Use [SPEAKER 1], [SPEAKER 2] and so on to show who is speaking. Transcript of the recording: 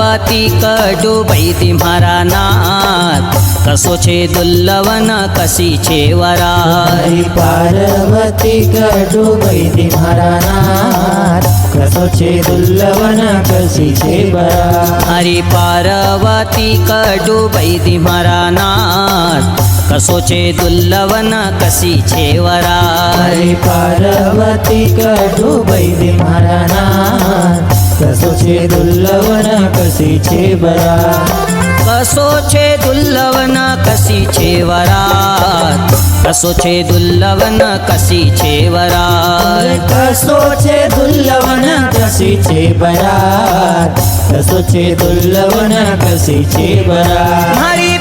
[SPEAKER 1] પાર્વતી કડુ વૈદી મારા નાથ કસો છે દુલ્લવન કસી છે વરાત
[SPEAKER 2] હરી પાર્વતી કડુ વૈદી મારા નાથ કસો છે દુલ્લવન કસી છે વરાત
[SPEAKER 1] હરી પાર્વતી કડુ વૈદી મારા નાથ કસો છે દુલ્લવન કસી છે વરાત
[SPEAKER 2] હરી પાર્વતી કડુ વૈદી મારા નાથ કસો છે દુલ્લવન કસી છે વરાત
[SPEAKER 1] કસો છે દુલ્લવન કસી છે વરાત કસો છે દુલ્લવન કસી છે વરાત
[SPEAKER 2] કસો છે દુલ્લવન કસી છે વરાત કસો છે દુલ્લવન કસી છે વરાત
[SPEAKER 1] હરી